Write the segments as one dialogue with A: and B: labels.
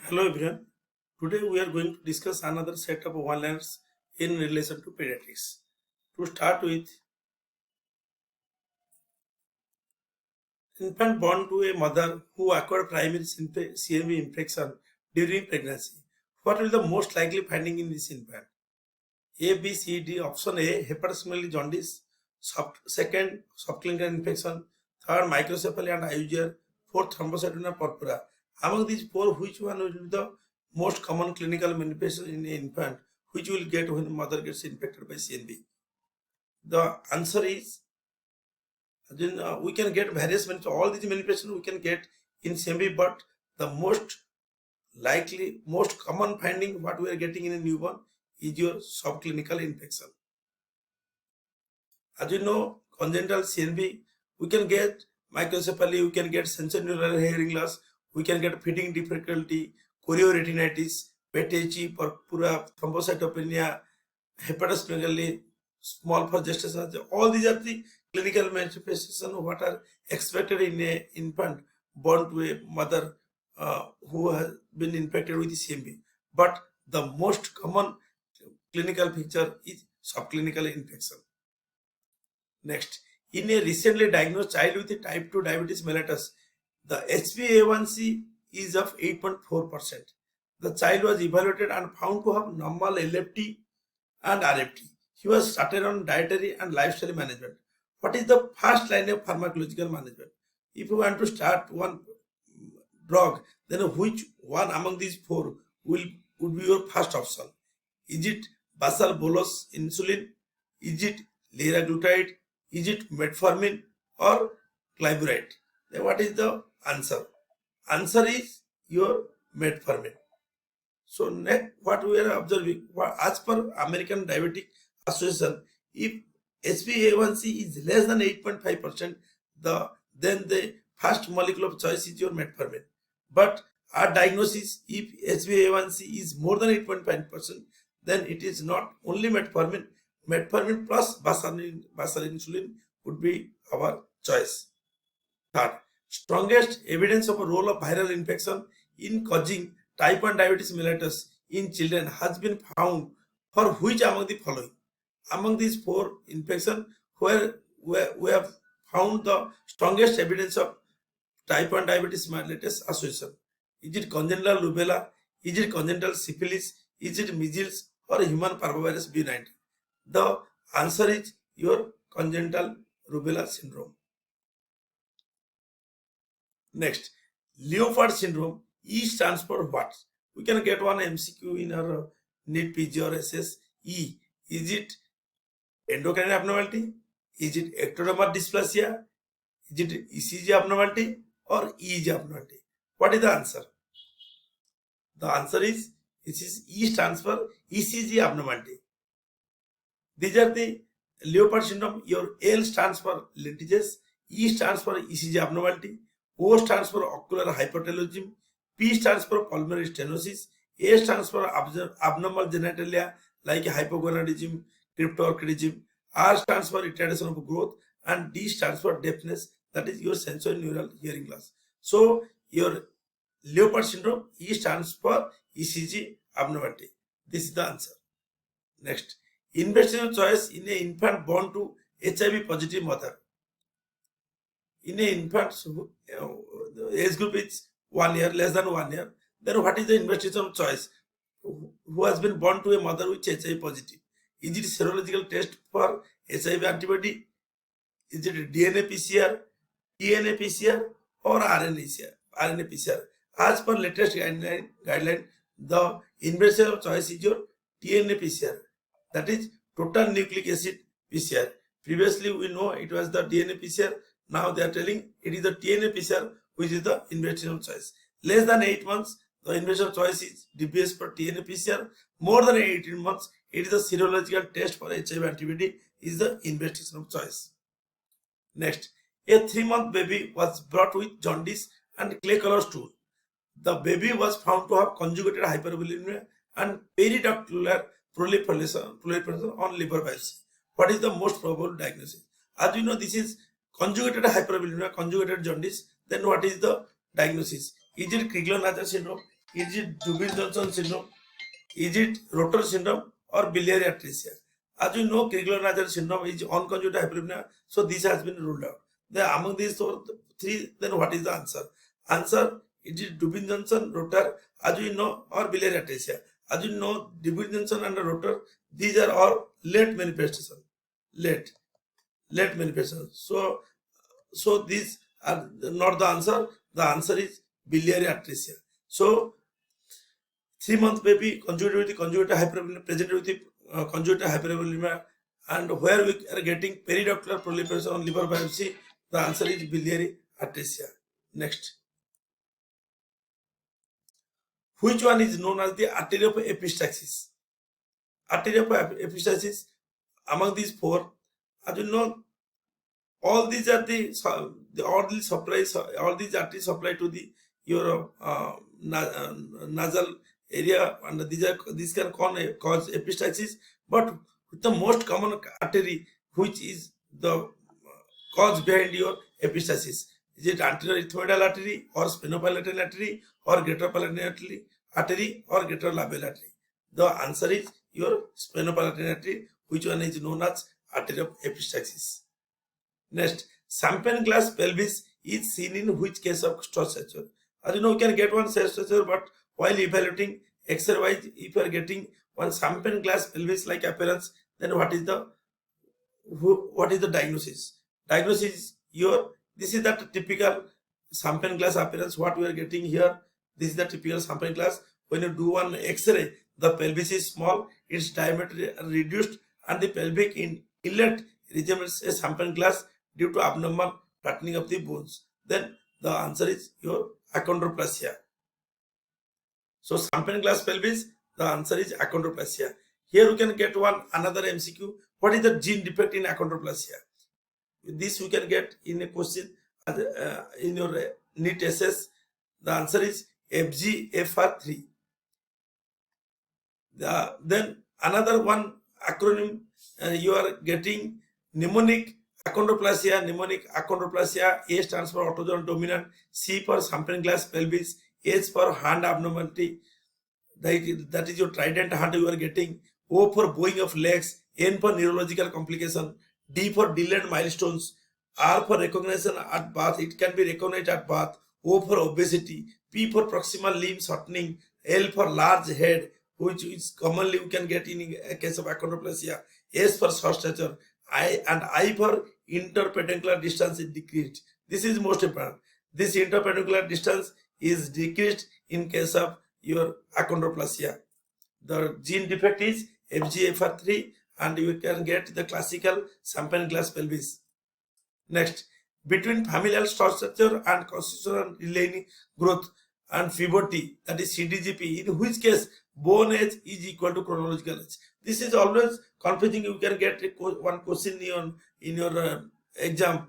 A: Hello everyone. Today we are going to discuss another set of one-liners in relation to pediatrics. To start with, infant born to a mother who acquired primary CMV infection during pregnancy. What will the most likely finding in this infant? A, B, C, D. Option A, hepatosmegaly jaundice. Second, subclinical infection. Third, microcephaly and IUGR. Fourth, thrombocytopenia purpura. Among these four, which one will be the most common clinical manifestation in an infant, which will get when the mother gets infected by CMV? The answer is, we can get various all these manifestations we can get in CMV, but the most likely, most common finding what we are getting in a newborn is your subclinical infection. As you know, congenital CNV, we can get microcephaly, we can get sensorineural hearing loss, we can get feeding difficulty, chorioretinitis, PEDIATRICS, purpura, thrombocytopenia, hepatosmegaly, small for gestation. All these are the clinical manifestations what are expected in an infant born to a mother who has been infected with CMV. But the most common clinical feature is subclinical infection. Next, in a recently diagnosed child with type 2 diabetes mellitus, the HbA1c is of 8.4%. The child was evaluated and found to have normal LFT and RFT. He was started on dietary and lifestyle management. What is the first line of pharmacological management? If you want to start one drug, then which one among these four would be your first option? Is it basal bolus insulin? Is it liraglutide? Is it metformin or glyburide? Then what is the answer? Answer is your metformin. So next, what we are observing, as per American Diabetic Association, if HbA1c is less than 8.5%, then the first molecule of choice is your metformin. But our diagnosis, if HbA1c is more than 8.5%, then it is not only metformin. Metformin plus basal insulin would be our choice. Third, strongest evidence of a role of viral infection in causing type 1 diabetes mellitus in children has been found for which among the following? Among these four infections, where we have found the strongest evidence of type 1 diabetes mellitus association. Is it congenital rubella? Is it congenital syphilis? Is it measles or human parvovirus B19? The answer is your congenital rubella syndrome. Next, Leopard syndrome. E stands for what? We can get one MCQ in our NEET PG or SS. E, is it endocrine abnormality? Is it ectodermal dysplasia? Is it ECG abnormality or EEG abnormality? What is the answer? The answer is, E stands for ECG abnormality. These are the Leopard syndrome. Your L stands for lentiges, E stands for ECG abnormality, O stands for ocular hypotelogism, P stands for pulmonary stenosis, A stands for abnormal genitalia like hypogonadism, cryptorchidism, R stands for retardation of growth, and D stands for deafness, that is your sensorineural hearing loss. So your Leopard syndrome, E stands for ECG abnormality. This is the answer. Next, investigation choice in an infant born to HIV positive mother. In an infant, the age group is 1 year, less than 1 year. Then what is the investigation choice? Who has been born to a mother with HIV positive? Is it serological test for HIV antibody? Is it DNA PCR, DNA PCR or RNA PCR? As per latest guideline, the investigation choice is your DNA PCR. That is total nucleic acid PCR. Previously we know it was the DNA PCR. Now they are telling it is the TNA PCR which is the investigation choice. Less than 8 months, the investigation choice is DBS for TNA PCR. More than 18 months, it is the serological test for HIV antibody is the investigation of choice. Next, a 3-month baby was brought with jaundice and clay color stool. The baby was found to have conjugated hyperbilirubinemia and periductal proliferation on liver biopsy. What is the most probable diagnosis? As you know, this is conjugated hyperbilirubinemia, conjugated jaundice. Then what is the diagnosis? Is it Crigler-Najjar syndrome? Is it Dubin-Johnson syndrome? Is it rotor syndrome or biliary atresia? As you know, Crigler-Najjar syndrome is unconjugated hyperemia, so this has been ruled out. Then among these three, then what is the answer? Answer, it is Dubin-Johnson, rotor, as you know, or biliary atresia. As you know, Dubin-Johnson and rotor, these are all late manifestation. Late manifestation. So these are not the answer. The answer is biliary atresia. So 3-month baby conjugated hypervolemia, presented with conjugated hypervolemia, and where we are getting periductal proliferation on liver biopsy, the answer is biliary atresia. Next, which one is known as the artery of epistaxis? Artery of epistaxis, among these four, as you know, all these are all these arteries supply to the your nasal area, and these can cause epistaxis. But the most common artery which is the cause behind your epistaxis, is it anterior ethmoidal artery or sphenopalatine artery or greater palatine artery or greater labial artery? The answer is your sphenopalatine artery, which one is known as artery of epistaxis. Next, champagne glass pelvis is seen in which case of stress fracture? As you know, you can get one stress fracture, but while evaluating X-ray wise, if you are getting one champagne glass pelvis like appearance, then what is the diagnosis? Diagnosis, this is the typical champagne glass appearance. What we are getting here, this is the typical champagne glass. When you do one X-ray, the pelvis is small, its diameter reduced, and the pelvic inlet resembles a champagne glass due to abnormal flattening of the bones. Then the answer is your achondroplasia. So champagne glass pelvis, the answer is achondroplasia. Here we can get another MCQ. What is the gene defect in achondroplasia? This we can get in a question in your NEET SS. The answer is FGFR3. Then another one acronym you are getting mnemonic achondroplasia. Mnemonic achondroplasia. A stands for autosomal dominant, C for champagne glass pelvis, H for hand abnormality, that is your trident hand you are getting, O for bowing of legs, N for neurological complication, D for delayed milestones, R for recognition at birth, it can be recognized at birth, O for obesity, P for proximal limb shortening, L for large head, which is commonly you can get in a case of achondroplasia, S for short stature, I for interpedunclar distance is decreased. This is most important. This interpedunclar distance is decreased in case of your achondroplasia. The gene defect is FGFR3, and you can get the classical champagne glass pelvis. Next, between familial structure and constitutional delaying growth and puberty, that is CDGP, in which case bone age is equal to chronological age. This is always confusing. You can get one question in your exam.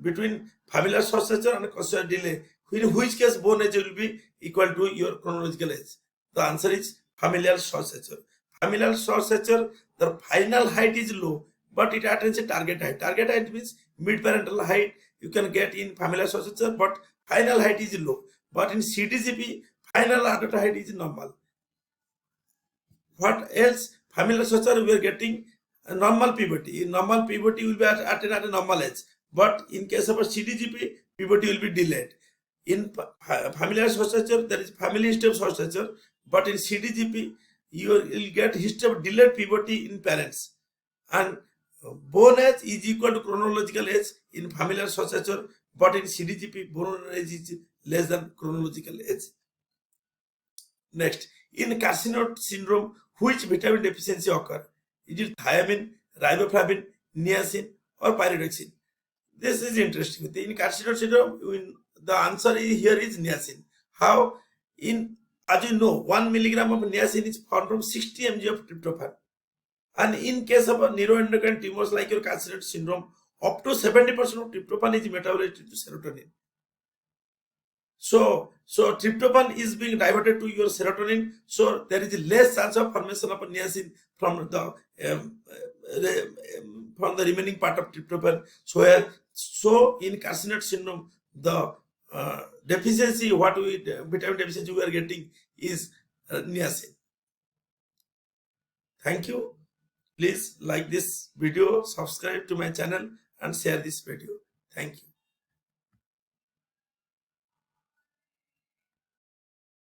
A: Between familial structure and constitutional delay, in which case bone age will be equal to your chronological age? The answer is familial structure. Familial structure, the final height is low, but it attains a target height. Target height means mid-parental height you can get in familial structure, but final height is low. But in CDGP, final adult height is normal. What else? Familial structure we are getting a normal puberty. In normal puberty will be attained at a normal age. But in case of a CDGP, puberty will be delayed. In familial structure, there is family history of structure, but in CDGP, you will get history of delayed puberty in parents. And bone age is equal to chronological age in familial structure, but in CDGP, bone age is less than chronological age. Next, in carcinoid syndrome, which vitamin deficiency occur? Is it thiamine, riboflavin, niacin, or pyridoxine? This is interesting. In carcinoid syndrome, the answer here is niacin. How? As you know, 1 milligram of niacin is formed from 60 mg of tryptophan. And in case of neuroendocrine tumors like your carcinoid syndrome, up to 70% of tryptophan is metabolized into serotonin. So tryptophan is being diverted to your serotonin, so there is less chance of formation of niacin from the remaining part of tryptophan. So in carcinoid syndrome, the deficiency, what vitamin deficiency we are getting is niacin. Thank you. Please like this video, subscribe to my channel and share this video. Thank you.